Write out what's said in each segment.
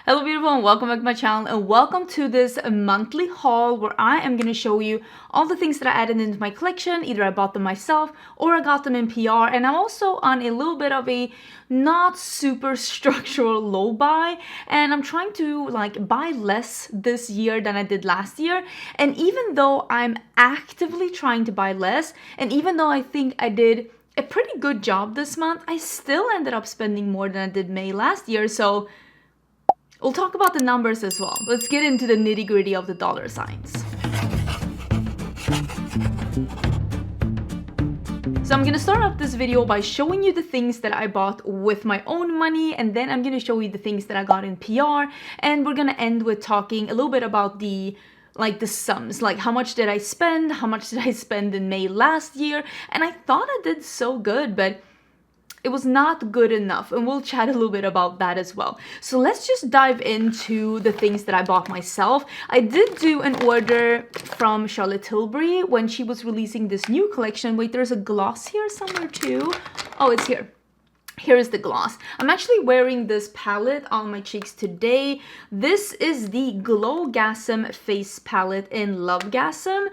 Hello beautiful and welcome back to my channel and welcome to this monthly haul where I am going to show you all the things that I added into my collection. Either I bought them myself or I got them in PR, and I'm also on a little bit of a not super structural low buy, and I'm trying to buy less this year than I did last year. And even though I'm actively trying to buy less, and even though I think I did a pretty good job this month, I still ended up spending more than I did May last year. So we'll talk about the numbers as well. Let's get into the nitty-gritty of the dollar signs. So I'm gonna start off this video by showing you the things that I bought with my own money, and then I'm gonna show you the things that I got in PR, and we're gonna end with talking a little bit about the sums, like how much did I spend, how much did I spend in May last year, and I thought I did so good, but it was not good enough, and we'll chat a little bit about that as well. So let's just dive into the things that I bought myself. I did do an order from Charlotte Tilbury when she was releasing this new collection. Wait, there's a gloss here somewhere too. Oh, it's here. Here is the gloss. I'm actually wearing this palette on my cheeks today. This is the Glowgasm face palette in Lovegasm.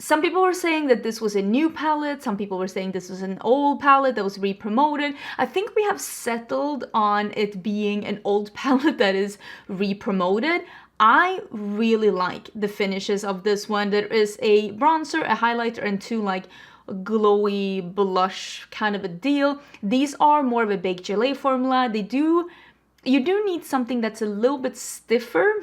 Some people were saying that this was a new palette. Some people were saying this was an old palette that was re-promoted. I think we have settled on it being an old palette that is re-promoted. I really like the finishes of this one. There is a bronzer, a highlighter, and two a glowy blush kind of a deal. These are more of a baked gelée formula. You do need something that's a little bit stiffer.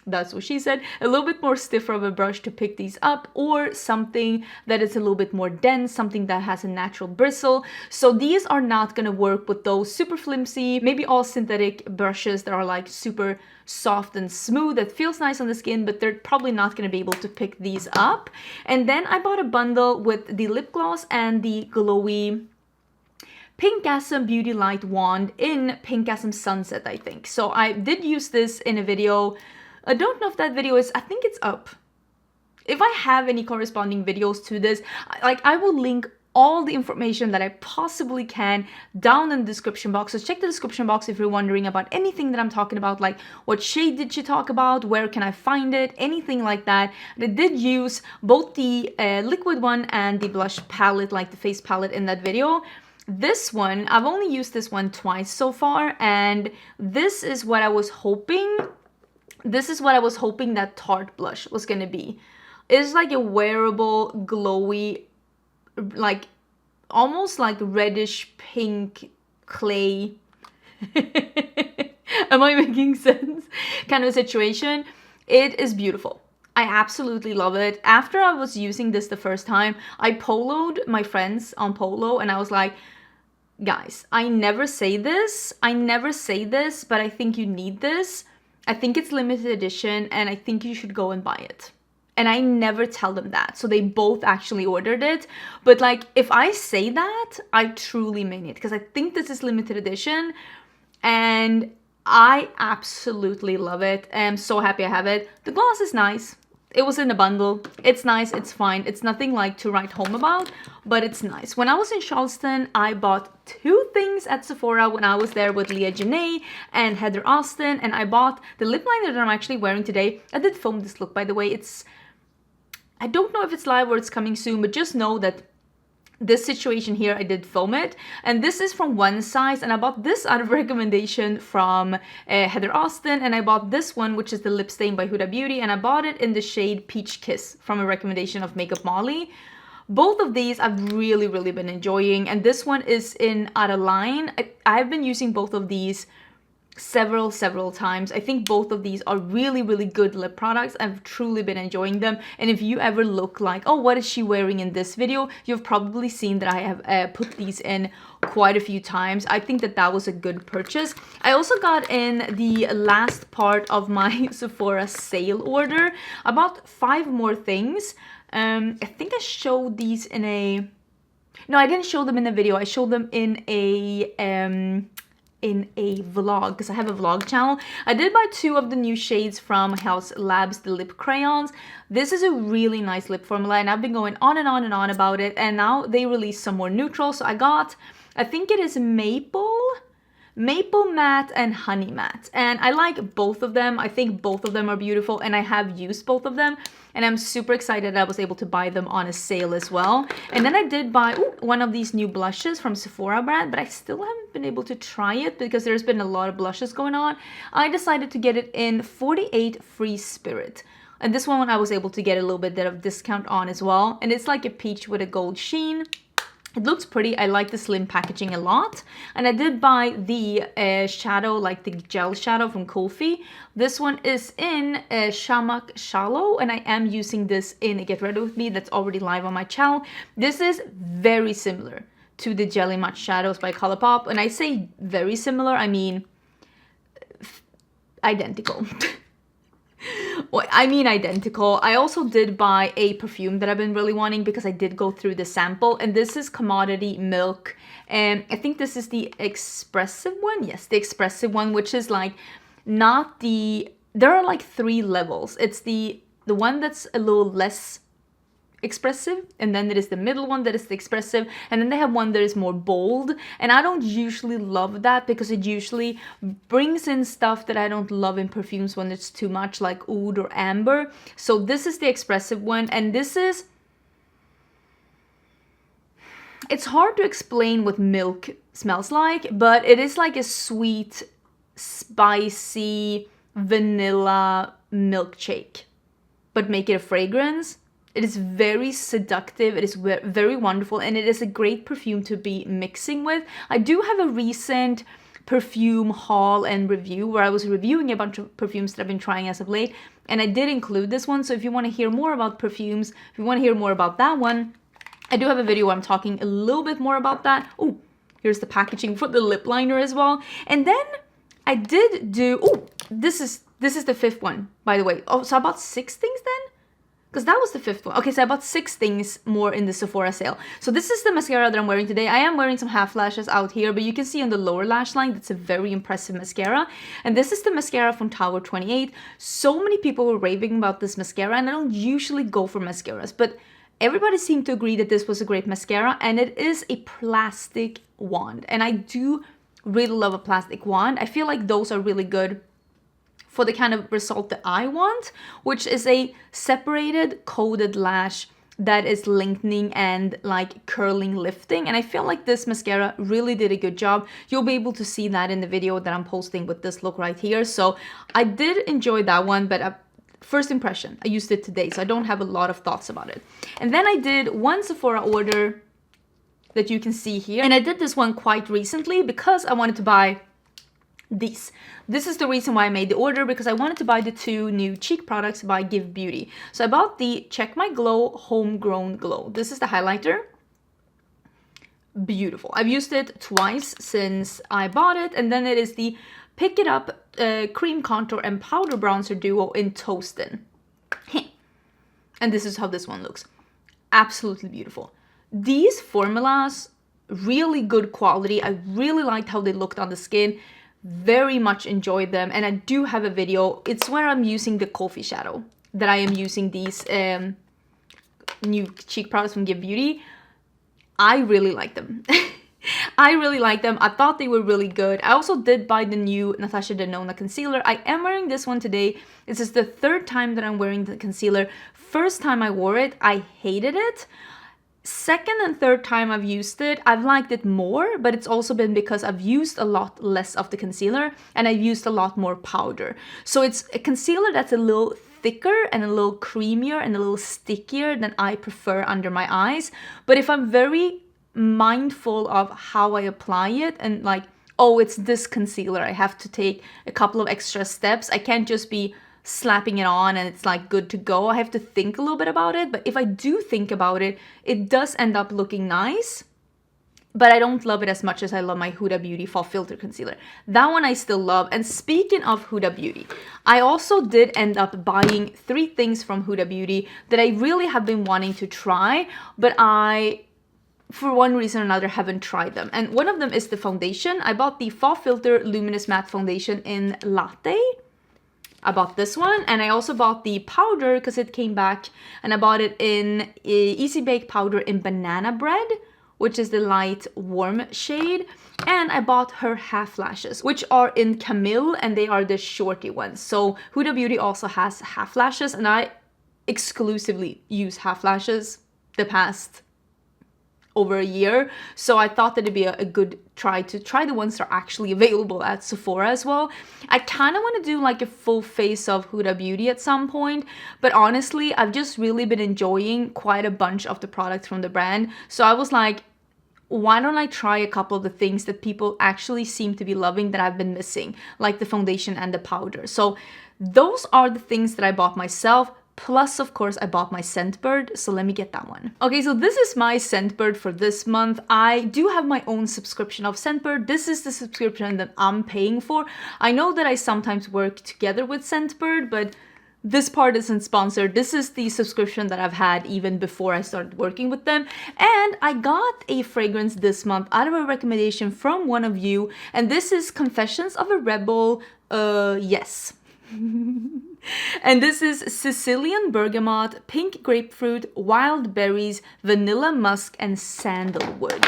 That's what she said. A little bit more stiffer of a brush to pick these up, or something that is a little bit more dense, something that has a natural bristle. So these are not gonna work with those super flimsy, maybe all synthetic brushes that are like super soft and smooth, that feels nice on the skin, but they're probably not gonna be able to pick these up. And then I bought a bundle with the lip gloss and the glowy Pinkgasm Beauty Light Wand in Pinkgasm Sunset, I think. So I did use this in a video. I don't know if that video is, I think it's up. If I have any corresponding videos to this, I will link all the information that I possibly can down in the description box. So check the description box if you're wondering about anything that I'm talking about, like what shade did she talk about, where can I find it, anything like that. And I did use both the liquid one and the blush palette, like the face palette in that video. This one, I've only used this one twice so far, and this is what I was hoping. This is what I was hoping that Tarte blush was gonna be. It's like a wearable, glowy, almost like reddish pink clay. Am I making sense? Kind of a situation. It is beautiful. I absolutely love it. After I was using this the first time, I poloed my friends on Polo, and I was like, guys, I never say this, but I think you need this. I think it's limited edition, and I think you should go and buy it. And I never tell them that. So they both actually ordered it. But if I say that, I truly mean it, because I think this is limited edition and I absolutely love it. I'm so happy I have it. The gloss is nice. It was in a bundle. It's nice, it's fine. It's nothing to write home about, but it's nice. When I was in Charleston, I bought two things at Sephora when I was there with Leah Janae and Heather Austin, and I bought the lip liner that I'm actually wearing today. I did film this look, by the way. I don't know if it's live or it's coming soon, but just know that this situation here, I did film it, and this is from One Size, and I bought this out of recommendation from Heather Austin, and I bought this one, which is the lip stain by Huda Beauty, and I bought it in the shade Peach Kiss from a recommendation of Makeup Molly. Both of these I've really been enjoying, and this one is in Out of Line. I've been using both of these several times. I think both of these are really good lip products. I've truly been enjoying them, and if you ever look like, oh, what is she wearing in this video, you've probably seen that I have put these in quite a few times. I think that was a good purchase. I also got in the last part of my Sephora sale order. I bought 5 more things. I think I showed these in a... No, I didn't show them in a video. I showed them in a vlog, because I have a vlog channel. I did buy 2 of the new shades from House Labs, the lip crayons. This is a really nice lip formula, and I've been going on and on about it, and now they released some more neutrals. So I think it is maple, Maple Matte and Honey Matte. And I like both of them. I think both of them are beautiful and I have used both of them. And I'm super excited I was able to buy them on a sale as well. And then I did buy one of these new blushes from Sephora brand, but I still haven't been able to try it because there's been a lot of blushes going on. I decided to get it in 48 Free Spirit. And this one I was able to get a little bit of discount on as well. And it's like a peach with a gold sheen. It looks pretty. I like the slim packaging a lot. And I did buy the shadow, like the gel shadow from Kofi. This one is in Shamak Shallow, and I am using this in Get Ready With Me that's already live on my channel. This is very similar to the Jelly Matte Shadows by Colourpop. And I say very similar, I mean identical. Well, I mean identical. I also did buy a perfume that I've been really wanting because I did go through the sample, and this is Commodity Milk, and I think this is the expressive one. Yes, the expressive one, which is like not the, there are like 3 levels. It's the one that's a little less expressive, and then there is the middle one that is the expressive, and then they have one that is more bold, and I don't usually love that because it usually brings in stuff that I don't love in perfumes when it's too much, like oud or amber. So this is the expressive one, and this is, it's hard to explain what milk smells like, but it is like a sweet, spicy vanilla milkshake, but make it a fragrance. It is very seductive, it is very wonderful, and it is a great perfume to be mixing with. I do have a recent perfume haul and review where I was reviewing a bunch of perfumes that I've been trying as of late, and I did include this one. So if you want to hear more about perfumes, if you want to hear more about that one, I do have a video where I'm talking a little bit more about that. Oh, here's the packaging for the lip liner as well. And then I did do, oh, this is the 5th one, by the way. Oh, so I bought 6 things then? Because that was the 5th one. Okay, so I bought 6 things more in the Sephora sale. So this is the mascara that I'm wearing today. I am wearing some half lashes out here, but you can see on the lower lash line, that's a very impressive mascara. And this is the mascara from Tower 28. So many people were raving about this mascara, and I don't usually go for mascaras, but everybody seemed to agree that this was a great mascara, and it is a plastic wand. And I do really love a plastic wand. I feel like those are really good for the kind of result that I want, which is a separated coated lash that is lengthening and like curling, lifting. And I feel like this mascara really did a good job. You'll be able to see that in the video that I'm posting with this look right here. So I did enjoy that one, but first impression, I used it today, so I don't have a lot of thoughts about it. And then I did one Sephora order that you can see here. And I did this one quite recently because I wanted to buy these. This is the reason why I made the order, because I wanted to buy the 2 new cheek products by Give Beauty. So I bought the Check My Glow Homegrown Glow. This is the highlighter. Beautiful. I've used it twice since I bought it. And then it is the Pick It Up Cream Contour and Powder Bronzer Duo in Toastin. And this is how this one looks. Absolutely beautiful. These formulas, really good quality. I really liked how they looked on the skin. Very much enjoyed them, and I do have a video. It's where I'm using the coffee shadow that I am using these new cheek products from Give Beauty. I really like them. I really like them. I thought they were really good. I also did buy the new Natasha Denona concealer. I am wearing this one today. This is the 3rd time that I'm wearing the concealer. First time I wore it, I hated it. Second and third time I've used it, I've liked it more, but it's also been because I've used a lot less of the concealer and I've used a lot more powder. So it's a concealer that's a little thicker and a little creamier and a little stickier than I prefer under my eyes. But if I'm very mindful of how I apply it and like, oh, it's this concealer, I have to take a couple of extra steps. I can't just be slapping it on and it's like good to go. I have to think a little bit about it, but if I do think about it, it does end up looking nice, but I don't love it as much as I love my Huda Beauty Fall Filter Concealer. That one I still love. And speaking of Huda Beauty, I also did end up buying 3 things from Huda Beauty that I really have been wanting to try, but I, for one reason or another, haven't tried them. And one of them is the foundation. I bought the Fall Filter Luminous Matte Foundation in Latte. I bought this one, and I also bought the powder because it came back, and I bought it in Easy Bake Powder in Banana Bread, which is the light warm shade. And I bought her half lashes, which are in Camille, and they are the shorty ones. So Huda Beauty also has half lashes, and I exclusively use half lashes the past over a year. So I thought that it'd be a good try to try the ones that are actually available at Sephora as well. I kind of want to do like a full face of Huda Beauty at some point, but honestly, I've just really been enjoying quite a bunch of the products from the brand. So I was like, why don't I try a couple of the things that people actually seem to be loving that I've been missing, like the foundation and the powder. So those are the things that I bought myself. Plus, of course, I bought my Scentbird, so let me get that one. Okay, so this is my Scentbird for this month. I do have my own subscription of Scentbird. This is the subscription that I'm paying for. I know that I sometimes work together with Scentbird, but this part isn't sponsored. This is the subscription that I've had even before I started working with them. And I got a fragrance this month out of a recommendation from one of you. And this is Confessions of a Rebel, yes. And this is Sicilian Bergamot, Pink Grapefruit, Wild Berries, Vanilla Musk, and Sandalwood.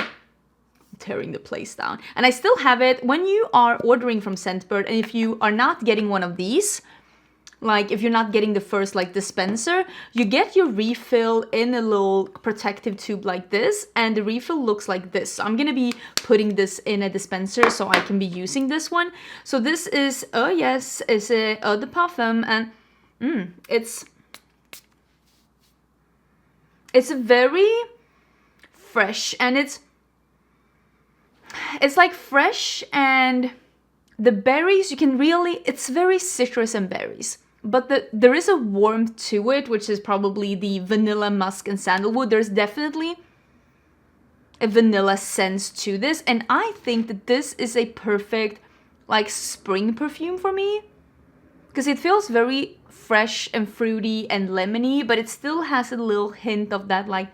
Tearing the place down. And I still have it. When you are ordering from Scentbird, and if you are not getting one of these, like if you're not getting the first like dispenser, you get your refill in a little protective tube like this, and the refill looks like this. So I'm gonna be putting this in a dispenser so I can be using this one. So this is, oh yes, it's a Eau de Parfum, and it's very fresh, and it's like fresh, and the berries, you can really, it's very citrus and berries. But there is a warmth to it, which is probably the vanilla, musk, and sandalwood. There's definitely a vanilla sense to this. And I think that this is a perfect, like, spring perfume for me. Because it feels very fresh and fruity and lemony, but it still has a little hint of that, like,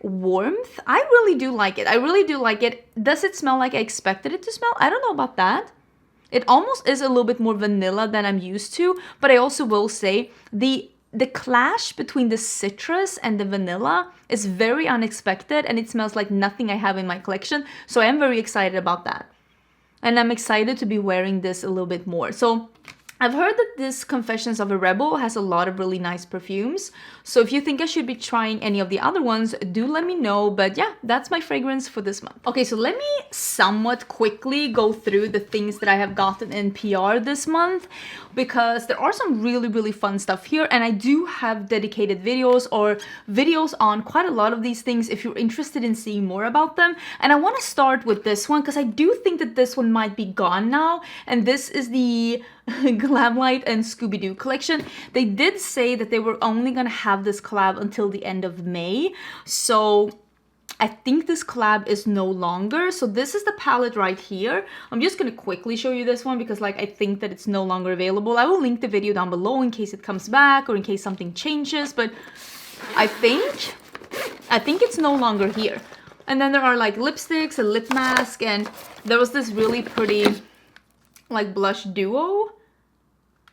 warmth. I really do like it. I really do like it. Does it smell like I expected it to smell? I don't know about that. It almost is a little bit more vanilla than I'm used to, but I also will say the clash between the citrus and the vanilla is very unexpected, and it smells like nothing I have in my collection. So I am very excited about that. And I'm excited to be wearing this a little bit more. So I've heard that this Confessions of a Rebel has a lot of really nice perfumes. So if you think I should be trying any of the other ones, do let me know. But yeah, that's my fragrance for this month. Okay, so let me somewhat quickly go through the things that I have gotten in PR this month, because there are some really, really fun stuff here. And I do have dedicated videos or videos on quite a lot of these things if you're interested in seeing more about them. And I want to start with this one because I do think that this one might be gone now. And this is the Glamlight and Scooby-Doo collection. They did say that they were only gonna have this collab until the end of May, so I think this collab is no longer. So this is the palette right here. I'm just gonna quickly show you this one because like I think that it's no longer available. I will link the video down below in case it comes back or in case something changes, but I think it's no longer here. And then there are like lipsticks, a lip mask, and there was this really pretty like blush duo.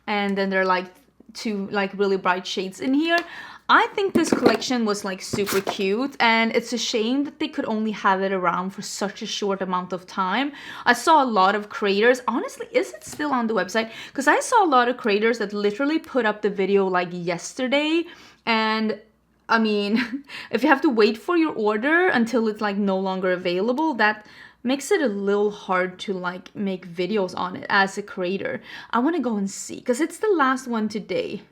And then there are like two like really bright shades in here. I think this collection was like super cute, and it's a shame that they could only have it around for such a short amount of time. I saw a lot of creators, honestly, is it still on the website? Because I saw a lot of creators that literally put up the video like yesterday, and I mean, if you have to wait for your order until it's like no longer available, that makes it a little hard to like make videos on it as a creator. I want to go and see because it's the last one today.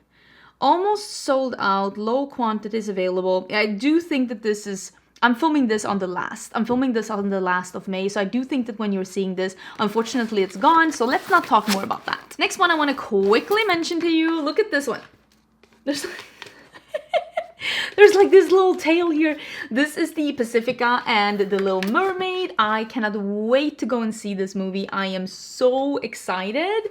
Almost sold out, low quantities available. I do think that this is, I'm filming this on the last of May, so I do think that when you're seeing this, unfortunately it's gone, so let's not talk more about that. Next one I want to quickly mention to you, look at this one. There's like this little tail here. This is the Pacifica and the Little Mermaid. I cannot wait to go and see this movie. I am so excited.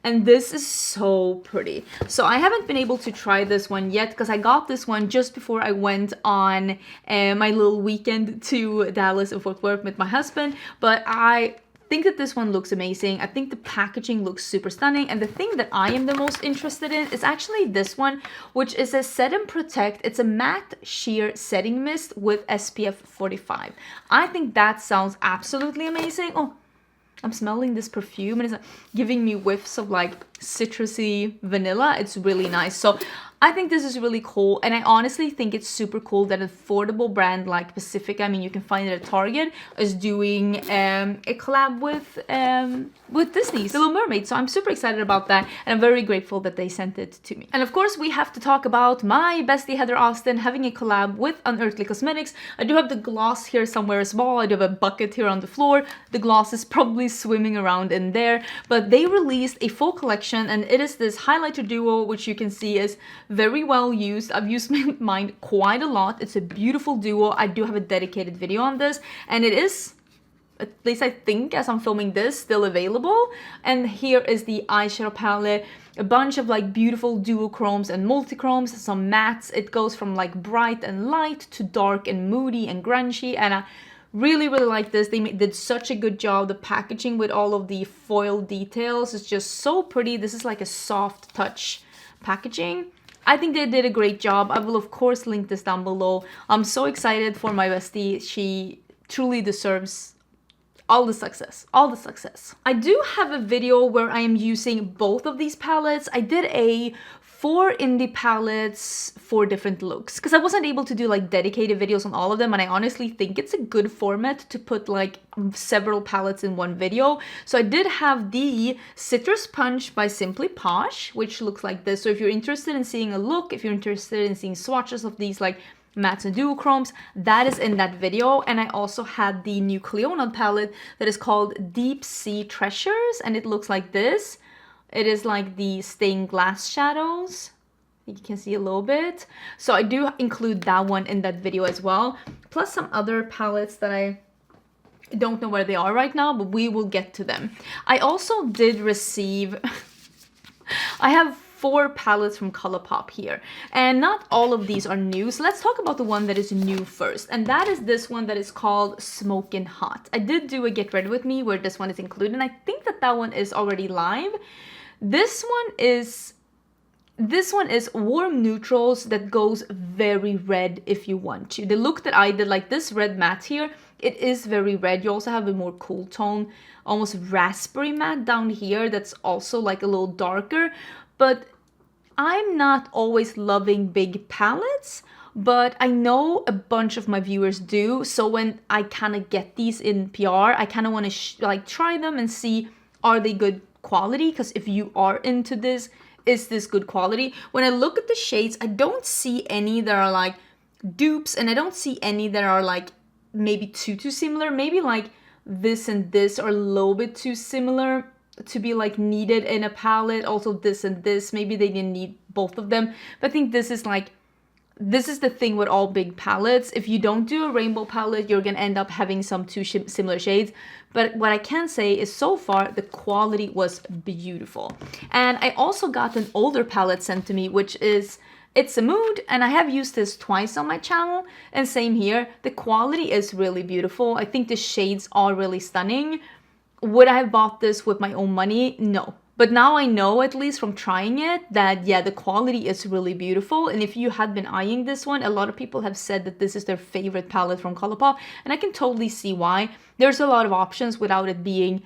And this is so pretty. So I haven't been able to try this one yet because I got this one just before I went on my little weekend to Dallas and Fort Worth with my husband. But I think that this one looks amazing. I think the packaging looks super stunning. And the thing that I am the most interested in is actually this one, which is a Set and Protect. It's a matte sheer setting mist with SPF 45. I think that sounds absolutely amazing. Oh, I'm smelling this perfume and it's giving me whiffs of like citrusy vanilla. It's really nice. So I think this is really cool, and I honestly think it's super cool that an affordable brand like Pacifica, I mean, you can find it at Target, is doing a collab with Disney's The Little Mermaid. So I'm super excited about that, and I'm very grateful that they sent it to me. And of course, we have to talk about my bestie Heather Austin having a collab with Unearthly Cosmetics. I do have the gloss here somewhere as well. I do have a bucket here on the floor. The gloss is probably swimming around in there, but they released a full collection, and it is this highlighter duo, which you can see is very well used. I've used mine quite a lot. It's a beautiful duo. I do have a dedicated video on this, and it is, at least I think as I'm filming this, still available. And here is the eyeshadow palette, a bunch of like beautiful duochromes and multichromes, some mattes. It goes from like bright and light to dark and moody and grungy, and I really like this. They did such a good job. The packaging with all of the foil details is just so pretty. This is like a soft touch packaging. I think they did a great job. I will of course link this down below. I'm so excited for my bestie. She truly deserves all the success, all the success. I do have a video where I am using both of these palettes. I did a 4 indie palettes, 4 different looks, because I wasn't able to do like dedicated videos on all of them, and I honestly think it's a good format to put like several palettes in one video. So I did have the Citrus Punch by Simply Posh, which looks like this. So if you're interested in seeing a look, if you're interested in seeing swatches of these like mattes and duochromes, that is in that video. And I also had the new Cleona palette that is called Deep Sea Treasures, and it looks like this. It is like the stained glass shadows. You can see a little bit. So I do include that one in that video as well. Plus some other palettes that I don't know where they are right now, but we will get to them. I also did receive... I have 4 palettes from ColourPop here, and not all of these are new. So let's talk about the one that is new first, and that is this one that is called Smokin' Hot. I did do a Get Ready With Me where this one is included, and I think that that one is already live. This one is warm neutrals that goes very red if you want to. The look that I did, like this red matte here, it is very red. You also have a more cool tone, almost raspberry matte down here that's also like a little darker. But I'm not always loving big palettes, but I know a bunch of my viewers do. So when I kind of get these in PR, I kind of want to like try them and see, are they good quality? Because if you are into this, is this good quality? When I look at the shades, I don't see any that are like dupes, and I don't see any that are like maybe too similar. Maybe like this and this are a little bit too similar to be like needed in a palette. Also this and this, maybe they didn't need both of them. But I think this is like, this is the thing with all big palettes. If you don't do a rainbow palette, you're gonna end up having some too similar shades. But what I can say is so far, the quality was beautiful. And I also got an older palette sent to me, which is It's a Mood, and I have used this twice on my channel, and same here. The quality is really beautiful. I think the shades are really stunning. Would I have bought this with my own money? No. But now I know, at least from trying it, that yeah, the quality is really beautiful. And if you had been eyeing this one, a lot of people have said that this is their favorite palette from ColourPop, and I can totally see why. There's a lot of options without it being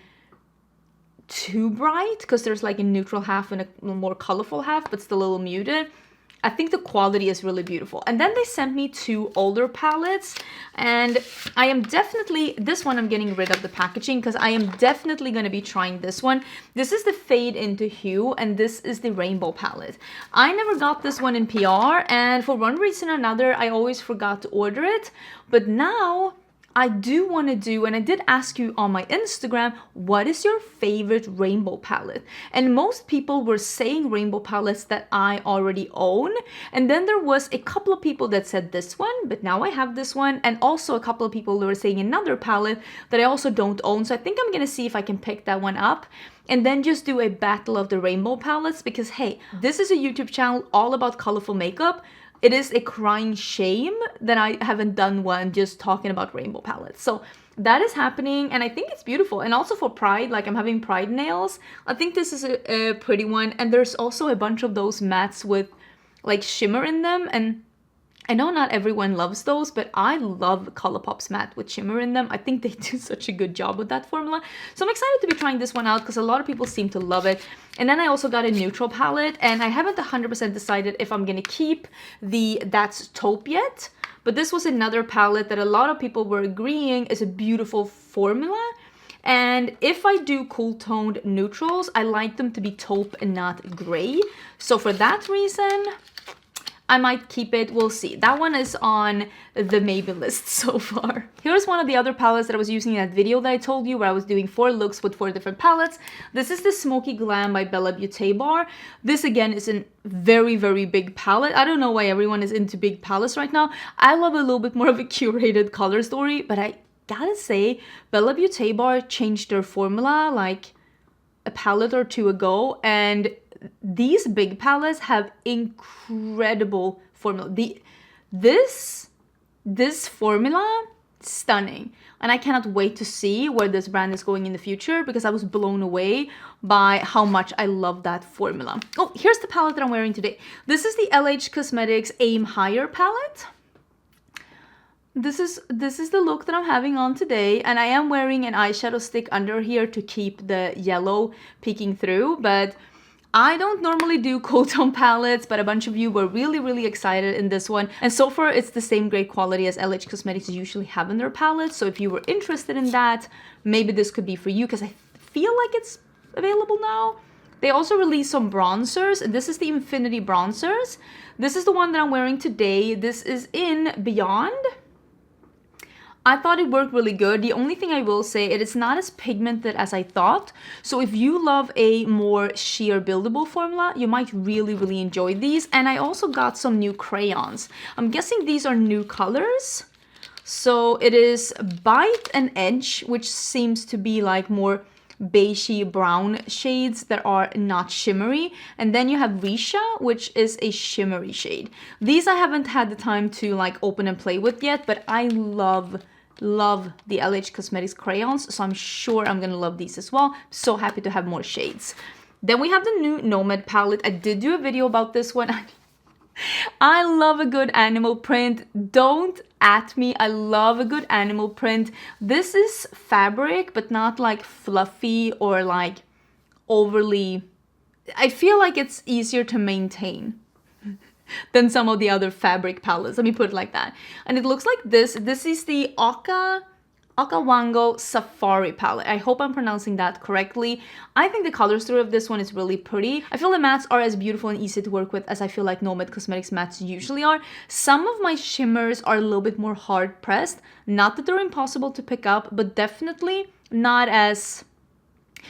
too bright, because there's like a neutral half and a more colorful half, but still a little muted. I think the quality is really beautiful. And then they sent me 2 older palettes, and I am definitely, this one I'm getting rid of the packaging because I am definitely going to be trying this one. This is the Fade Into Hue, and this is the Rainbow palette. I never got this one in PR, and for one reason or another, I always forgot to order it. But now I do want to do, and I did ask you on my Instagram, what is your favorite rainbow palette? And most people were saying rainbow palettes that I already own. And then there was a couple of people that said this one, but now I have this one. And also a couple of people who were saying another palette that I also don't own. So I think I'm going to see if I can pick that one up and then just do a battle of the rainbow palettes, because hey, this is a YouTube channel all about colorful makeup. It is a crying shame that I haven't done one just talking about rainbow palettes. So that is happening, and I think it's beautiful. And also for Pride, like I'm having Pride nails. I think this is a pretty one. And there's also a bunch of those mattes with like shimmer in them, and I know not everyone loves those, but I love Colourpop's matte with shimmer in them. I think they do such a good job with that formula. So I'm excited to be trying this one out because a lot of people seem to love it. And then I also got a neutral palette, and I haven't 100% decided if I'm going to keep the That's Taupe yet. But this was another palette that a lot of people were agreeing is a beautiful formula. And if I do cool toned neutrals, I like them to be taupe and not gray. So for that reason, I might keep it. We'll see. That one is on the maybe list so far. Here's one of the other palettes that I was using in that video that I told you where I was doing 4 looks with 4 different palettes. This is the Smoky Glam by Bella Beauté bar. This again is a very, very big palette. I don't know why everyone is into big palettes right now. I love a little bit more of a curated color story, but I gotta say, Bella Beauté bar changed their formula like a palette or two ago, and these big palettes have incredible formula. This formula, stunning. And I cannot wait to see where this brand is going in the future because I was blown away by how much I love that formula. Oh, here's the palette that I'm wearing today. This is the LH Cosmetics Aim Higher palette. This is the look that I'm having on today, and I am wearing an eyeshadow stick under here to keep the yellow peeking through, but I don't normally do cool tone palettes, but a bunch of you were really, really excited in this one. And so far, it's the same great quality as LH Cosmetics usually have in their palettes. So if you were interested in that, maybe this could be for you because I feel like it's available now. They also released some bronzers. This is the Infinity bronzers. This is the one that I'm wearing today. This is in Beyond. I thought it worked really good. The only thing I will say, it is not as pigmented as I thought. So if you love a more sheer buildable formula, you might really, really enjoy these. And I also got some new crayons. I'm guessing these are new colors. So it is Bite and Edge, which seems to be like more beigey brown shades that are not shimmery. And then you have Risha, which is a shimmery shade. These I haven't had the time to like open and play with yet, but I love the LH Cosmetics crayons, so I'm sure I'm gonna love these as well. So happy to have more shades. Then we have the new Nomad palette. I did do a video about this one. I love a good animal print. Don't at me. I love a good animal print. This is fabric, but not like fluffy or like overly... I feel like it's easier to maintain than some of the other fabric palettes. Let me put it like that. And it looks like this. This is the Okawango Safari palette. I hope I'm pronouncing that correctly. I think the color story of this one is really pretty. I feel the mattes are as beautiful and easy to work with as I feel like Nomad Cosmetics mattes usually are. Some of my shimmers are a little bit more hard pressed. Not that they're impossible to pick up, but definitely not as...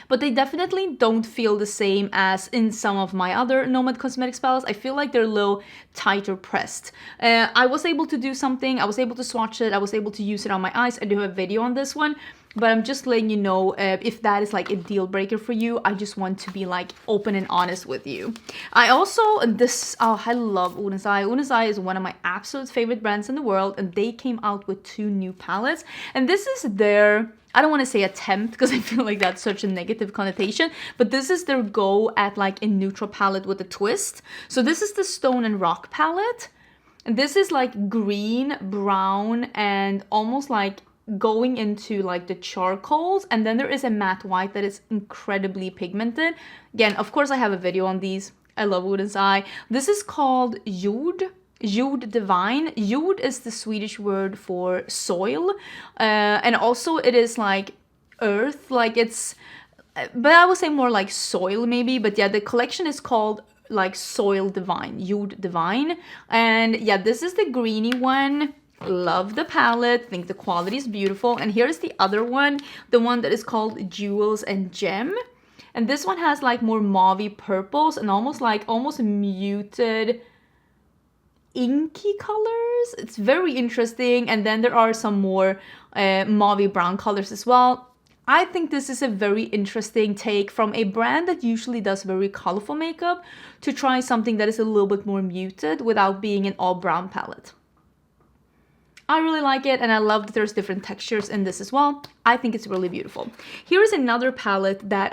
But they definitely don't feel the same as in some of my other Nomad Cosmetics palettes. I feel like they're a little tighter pressed. I was able to do something. I was able to swatch it. I was able to use it on my eyes. I do have a video on this one. But I'm just letting you know if that is like a deal breaker for you. I just want to be like open and honest with you. I also, I love Oden's Eye. Oden's Eye is one of my absolute favorite brands in the world. And they came out with 2 new palettes. And this is their... I don't want to say attempt because I feel like that's such a negative connotation, but this is their go at like a neutral palette with a twist. So this is the Stone and Rock palette. And this is like green, brown, and almost like going into like the charcoals. And then there is a matte white that is incredibly pigmented. Again, of course I have a video on these. I love Oden's Eye. This is called Jord Divine. Jord is the Swedish word for soil, and also it is like earth, like it's, but I would say more like soil maybe. But yeah, the collection is called like Soil Divine, Jord Divine. And yeah, this is the greeny one. Love the palette, think the quality is beautiful. And here's the other one, the one that is called Jewels and Gem. And this one has like more mauvey purples and almost muted inky colors. It's very interesting. And then there are some more mauvey brown colors as well. I think this is a very interesting take from a brand that usually does very colorful makeup to try something that is a little bit more muted without being an all brown palette. I really like it, and I love that there's different textures in this as well. I think it's really beautiful. Here is another palette that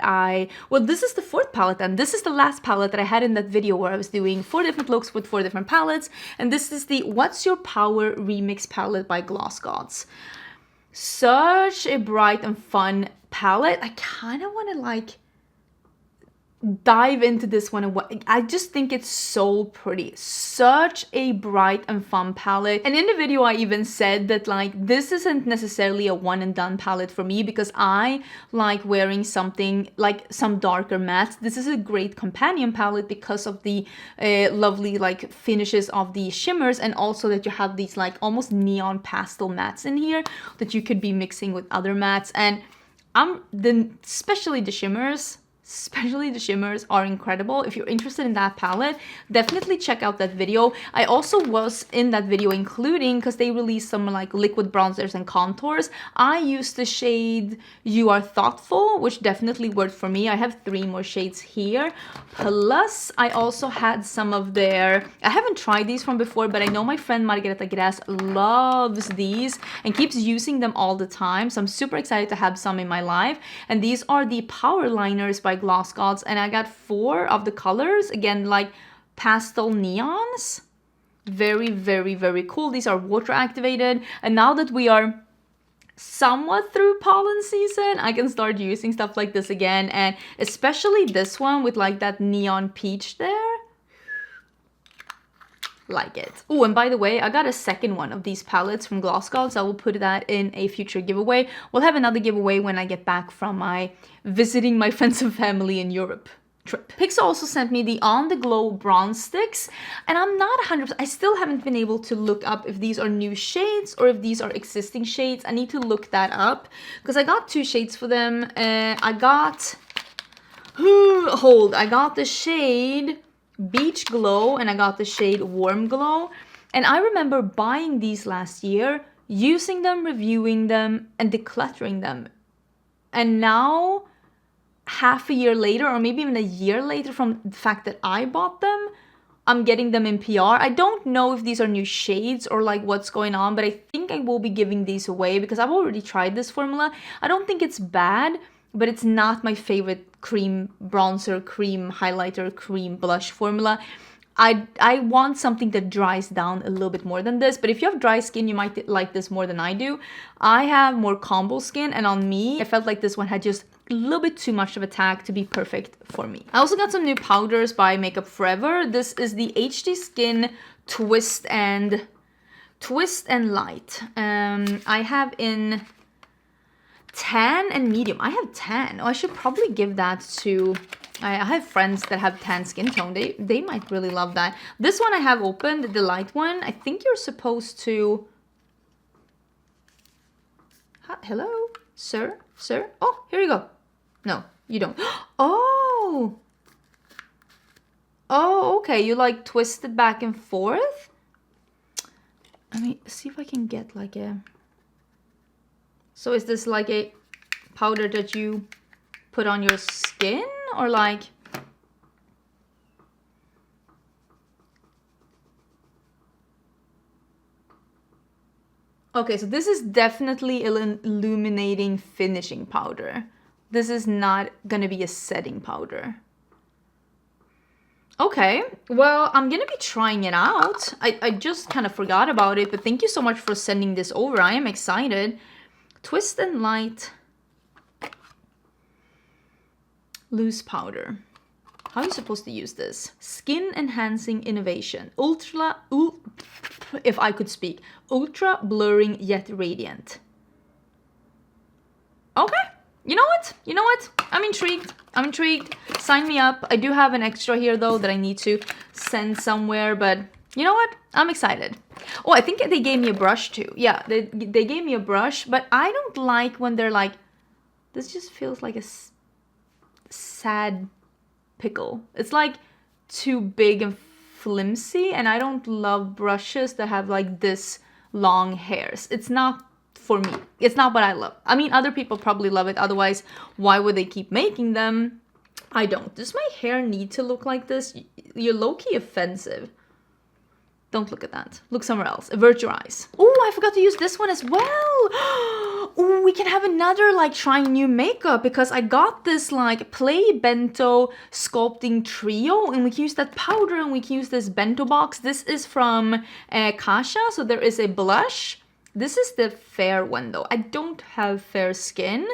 well, this is the fourth palette, and this is the last palette that I had in that video where I was doing 4 different looks with 4 different palettes, and this is the What's Your Power Remix palette by Gloss Gods. Such a bright and fun palette. I kind of want to like dive into this one. I just think it's so pretty. Such a bright and fun palette. And in the video I even said that like this isn't necessarily a one and done palette for me, because I like wearing something like some darker mattes. This is a great companion palette because of the lovely like finishes of the shimmers, and also that you have these like almost neon pastel mattes in here that you could be mixing with other mattes. And especially the shimmers are incredible. If you're interested in that palette, definitely check out that video. I also was in that video including, because they released some like liquid bronzers and contours, I used the shade You Are Thoughtful, which definitely worked for me. I have 3 more shades here. Plus, I also had some of their, I haven't tried these from before, but I know my friend Margareta Gräs loves these and keeps using them all the time. So I'm super excited to have some in my life. And these are the Power Liners by Gloss Gods, and I got 4 of the colors, again like pastel neons. Very, very, very cool. These are water activated, and now that we are somewhat through pollen season, I can start using stuff like this again, and especially this one with like that neon peach there. Like it. Oh, and by the way, I got a second one of these palettes from Gloss Gods. I will put that in a future giveaway. We'll have another giveaway when I get back from my visiting my friends and family in Europe trip. Pixel also sent me the On The Glow bronze sticks, and I'm not 100%, I still haven't been able to look up if these are new shades or if these are existing shades. I need to look that up because I got 2 shades for them. I got the shade Beach Glow and I got the shade Warm Glow, and I remember buying these last year, using them, reviewing them, and decluttering them. And now, half a year later, or maybe even a year later from the fact that I bought them, I'm getting them in PR. I don't know if these are new shades or like what's going on, but I think I will be giving these away because I've already tried this formula. I don't think it's bad, but it's not my favorite cream bronzer, cream highlighter, cream blush formula. I want something that dries down a little bit more than this, but if you have dry skin, you might like this more than I do. I have more combo skin, and on me, I felt like this one had just a little bit too much of a tag to be perfect for me. I also got some new powders by Makeup Forever. This is the HD Skin Twist and Light. I have in tan and medium. I have tan. Oh, I should probably give that to... I have friends that have tan skin tone. They might really love that. This one I have opened, the light one. I think you're supposed to... Hello? Sir? Sir? Oh, here you go. No, you don't. Oh! Oh, okay. You like twist it back and forth? Let me see if I can get like a... So is this like a powder that you put on your skin? Or like... Okay, so this is definitely an illuminating finishing powder. This is not gonna be a setting powder. Okay, well, I'm gonna be trying it out. I just kind of forgot about it, but thank you so much for sending this over. I am excited. Twist and Light loose powder. How are you supposed to use this? Skin enhancing innovation. If I could speak. Ultra blurring yet radiant. Okay. You know what? You know what? I'm intrigued. I'm intrigued. Sign me up. I do have an extra here though that I need to send somewhere, but you know what? I'm excited. Oh, I think they gave me a brush too. Yeah, they gave me a brush, but I don't like when they're like, this just feels like a sad pickle. It's like too big and flimsy, and I don't love brushes that have like this long hairs. It's not for me. It's not what I love. I mean, other people probably love it. Otherwise, why would they keep making them? I don't. Does my hair need to look like this? You're low-key offensive. Don't look at that. Look somewhere else. Avert your eyes. Oh, I forgot to use this one as well. Oh, we can have another like trying new makeup because I got this like Play Bento sculpting trio and we can use that powder and we can use this bento box. This is from Kasha. So there is a blush. This is the fair one though. I don't have fair skin,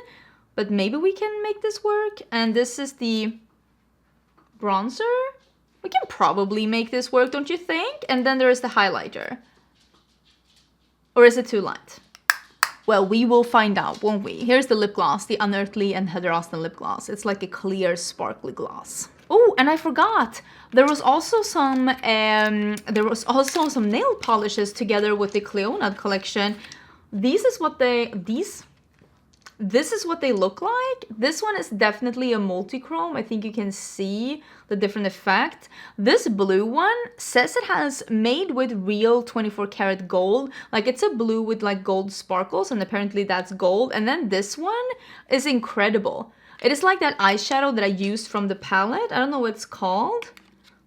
but maybe we can make this work. And this is the bronzer. We can probably make this work, don't you think? And then there is the highlighter. Or is it too light? Well, we will find out, won't we? Here's the lip gloss, the Unearthly and Heather Austin lip gloss. It's like a clear, sparkly gloss. Oh, and I forgot. There was also some nail polishes together with the Cleonad collection. This is what they look like. This one is definitely a multi-chrome. I think you can see the different effect. This blue one says it has made with real 24 karat gold. Like it's a blue with like gold sparkles and apparently that's gold. And then this one is incredible. It is like that eyeshadow that I used from the palette. I don't know what it's called.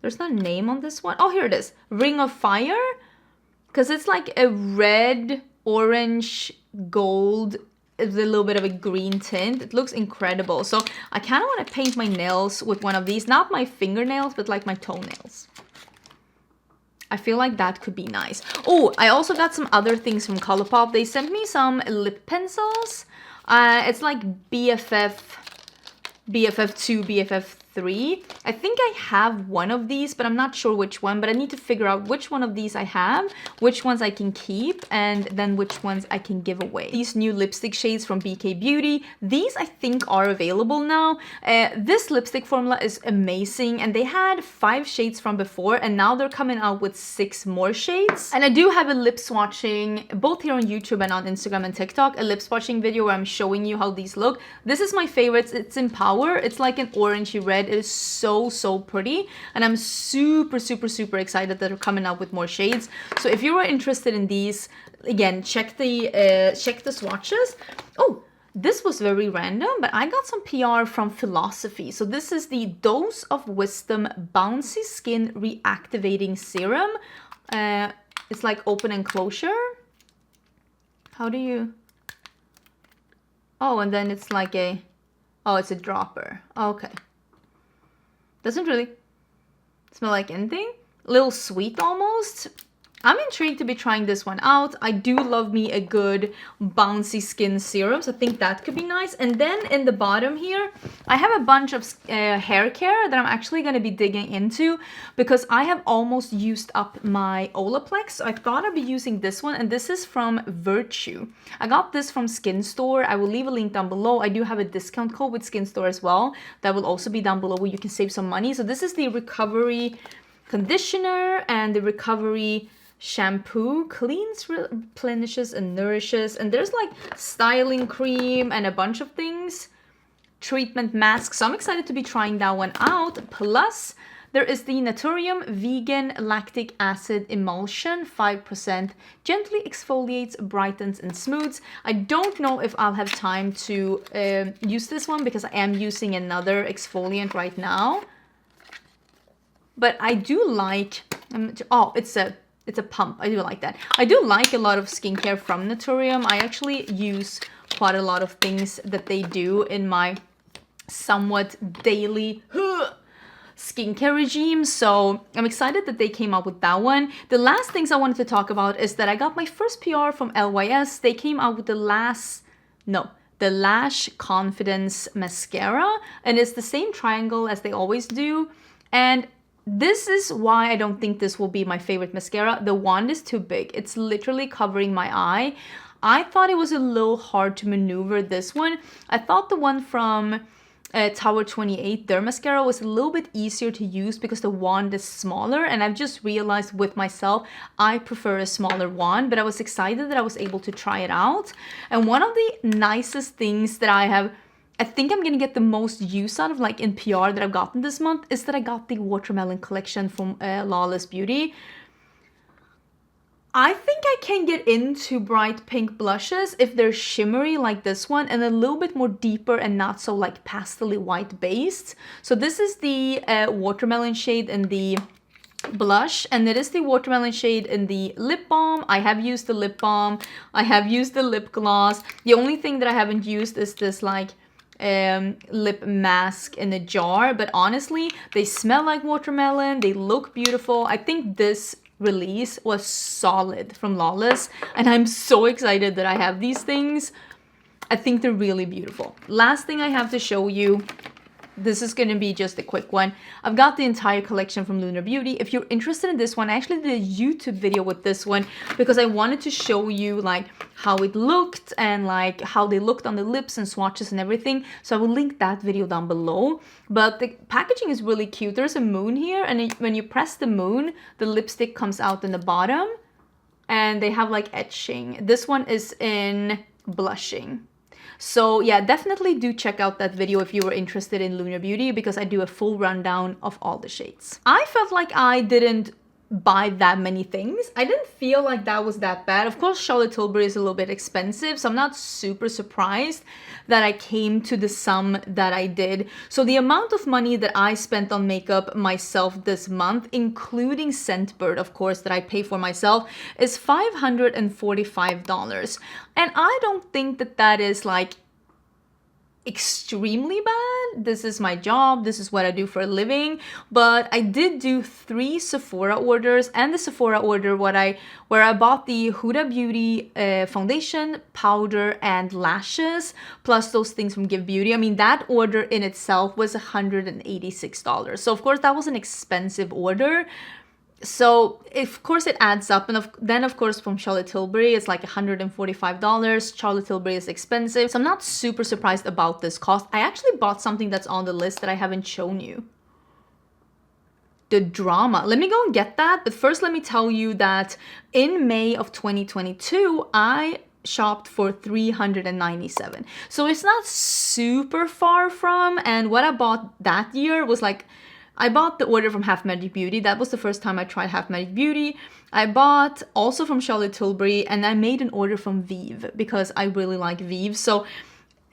There's no name on this one. Oh, here it is. Ring of Fire. Because it's like a red, orange, gold, a little bit of a green tint. It looks incredible. So I kind of want to paint my nails with one of these. Not my fingernails, but like my toenails. I feel like that could be nice. Oh, I also got some other things from Colourpop. They sent me some lip pencils. It's like BFF2, BFF3. I think I have one of these, but I'm not sure which one. But I need to figure out which one of these I have, which ones I can keep, and then which ones I can give away. These new lipstick shades from BK Beauty. These I think are available now. This lipstick formula is amazing, and they had 5 shades from before, and now they're coming out with 6 more shades. And I do have a lip swatching, both here on YouTube and on Instagram and TikTok, a lip swatching video where I'm showing you how these look. This is my favorites. It's in Power. It's like an orangey red. It is so pretty, and I'm super excited that they're coming out with more shades. So if you are interested in these, again, check the swatches. Oh, this was very random, but I got some PR from Philosophy. So this is the Dose of Wisdom Bouncy Skin Reactivating Serum. It's like open and closure. How do you... Oh, and then it's like a... Oh, it's a dropper. Okay. Doesn't really smell like anything. A little sweet almost. I'm intrigued to be trying this one out. I do love me a good bouncy skin serum, so I think that could be nice. And then in the bottom here, I have a bunch of hair care that I'm actually going to be digging into because I have almost used up my Olaplex. So I thought I'd be using this one, and this is from Virtue. I got this from Skin Store. I will leave a link down below. I do have a discount code with Skin Store as well. That will also be down below where you can save some money. So this is the Recovery Conditioner and the Recovery Shampoo. Cleans, replenishes, and nourishes. And there's like styling cream and a bunch of things. Treatment mask. So I'm excited to be trying that one out. Plus, there is the Naturium Vegan Lactic Acid Emulsion. 5%. Gently exfoliates, brightens, and smooths. I don't know if I'll have time to use this one because I am using another exfoliant right now. But I do like... oh, it's a pump. I do like that. I do like a lot of skincare from Naturium. I actually use quite a lot of things that they do in my somewhat daily skincare regime. So I'm excited that they came out with that one. The last things I wanted to talk about is that I got my first PR from LYS. They came out with the Lash Confidence Mascara. And it's the same triangle as they always do. And this is why I don't think this will be my favorite mascara. The wand is too big. It's literally covering my eye. I thought it was a little hard to maneuver this one. I thought the one from Tower 28, their mascara, was a little bit easier to use because the wand is smaller. And I've just realized with myself, I prefer a smaller wand. But I was excited that I was able to try it out. And one of the nicest things that I think I'm gonna get the most use out of, like in PR that I've gotten this month, is that I got the Watermelon collection from Lawless Beauty. I think I can get into bright pink blushes if they're shimmery like this one and a little bit more deeper and not so like pastel-y white based. So this is the Watermelon shade in the blush, and it is the watermelon shade in the lip balm. I have used the lip balm. I have used the lip gloss. The only thing that I haven't used is this like lip mask in a jar, but honestly, they smell like watermelon. They look beautiful. I think this release was solid from Lawless, and I'm so excited that I have these things. I think they're really beautiful. Last thing I have to show you, this is going to be just a quick one. I've got the entire collection from Lunar Beauty. If you're interested in this one, I actually did a YouTube video with this one because I wanted to show you like how it looked and like how they looked on the lips and swatches and everything. So I will link that video down below. But the packaging is really cute. There's a moon here, and when you press the moon, the lipstick comes out in the bottom, and they have like etching. This one is in blushing. So yeah, definitely do check out that video if you were interested in Lunar Beauty, because I do a full rundown of all the shades. I felt like I didn't buy that many things. I didn't feel like that was that bad. Of course, Charlotte Tilbury is a little bit expensive, so I'm not super surprised that I came to the sum that I did. So the amount of money that I spent on makeup myself this month, including Scentbird, of course, that I pay for myself, is $545. And I don't think that that is like extremely bad. This is my job, this is what I do for a living, but I did do 3 Sephora orders, and the Sephora order where I bought the Huda Beauty foundation, powder, and lashes, plus those things from Give Beauty. I mean, that order in itself was $186. So of course that was an expensive order. So of course it adds up, and then of course from Charlotte Tilbury it's like $145. Charlotte Tilbury is expensive, so I'm not super surprised about this cost. I actually bought something that's on the list that I haven't shown you. The Drama. Let me go and get that, but first let me tell you that in May of 2022 I shopped for $397. So it's not super far from, and what I bought that year was like, I bought the order from Half Magic Beauty. That was the first time I tried Half Magic Beauty. I bought also from Charlotte Tilbury, and I made an order from Vive because I really like Vive. So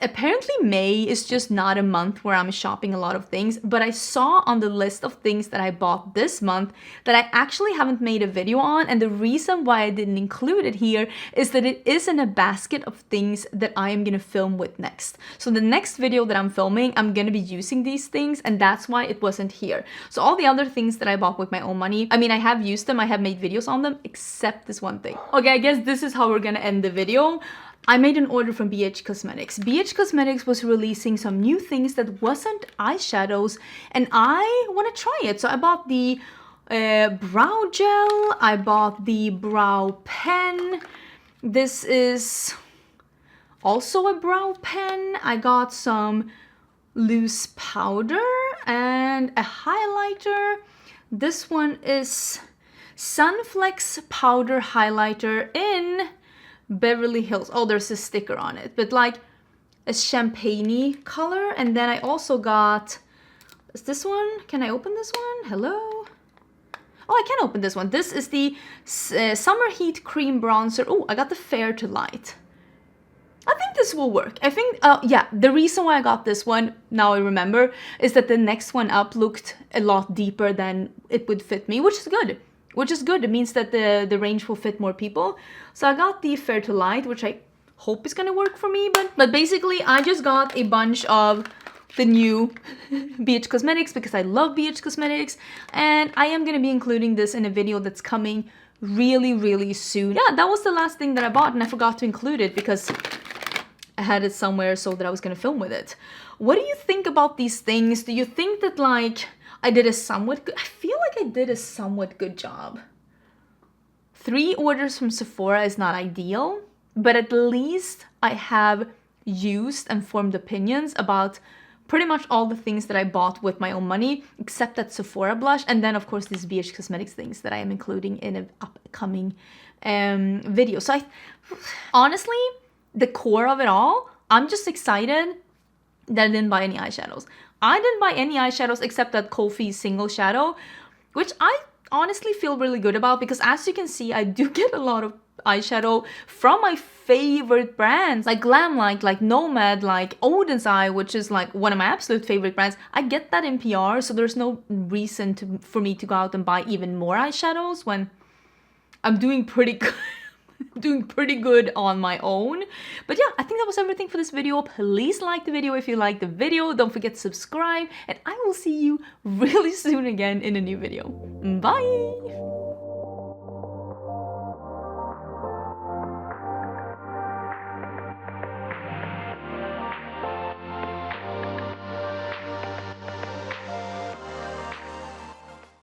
apparently May is just not a month where I'm shopping a lot of things, but I saw on the list of things that I bought this month that I actually haven't made a video on, and the reason why I didn't include it here is that it is in a basket of things that I am gonna film with next. So the next video that I'm filming, I'm gonna be using these things, and that's why it wasn't here. So all the other things that I bought with my own money, I mean, I have used them, I have made videos on them, except this one thing. Okay, I guess this is how we're gonna end the video. I made an order from BH Cosmetics. BH Cosmetics was releasing some new things that wasn't eyeshadows, and I want to try it. So I bought the brow gel, I bought the brow pen. This is also a brow pen. I got some loose powder and a highlighter. This one is Sunflex powder highlighter in Beverly Hills. Oh, there's a sticker on it, but like a champagne-y color. And then I also got, is this one? Can I open this one? Hello? Oh, I can open this one. This is the Summer Heat Cream Bronzer. Oh, I got the Fair to Light. I think this will work. I think, yeah, the reason why I got this one, now I remember, is that the next one up looked a lot deeper than it would fit me, which is good. Which is good. It means that the range will fit more people. So I got the Fair to Light, which I hope is gonna work for me. But basically, I just got a bunch of the new BH Cosmetics because I love BH Cosmetics. And I am gonna be including this in a video that's coming really, really soon. Yeah, that was the last thing that I bought, and I forgot to include it because I had it somewhere so that I was gonna film with it. What do you think about these things? Do you think that like I did a somewhat good, I feel like I did a somewhat good job. 3 orders from Sephora is not ideal, but at least I have used and formed opinions about pretty much all the things that I bought with my own money, except that Sephora blush, and then of course these BH Cosmetics things that I am including in an upcoming video. So honestly, the core of it all, I'm just excited that I didn't buy any eyeshadows. I didn't buy any eyeshadows except that Kofi single shadow, which I honestly feel really good about because as you can see, I do get a lot of eyeshadow from my favorite brands like like Nomad, like Oden's Eye, which is like one of my absolute favorite brands. I get that in PR, so there's no reason for me to go out and buy even more eyeshadows when I'm doing pretty good. Doing pretty good on my own. But yeah, I think that was everything for this video. Please like the video if you liked the video. Don't forget to subscribe, and I will see you really soon again in a new video. Bye!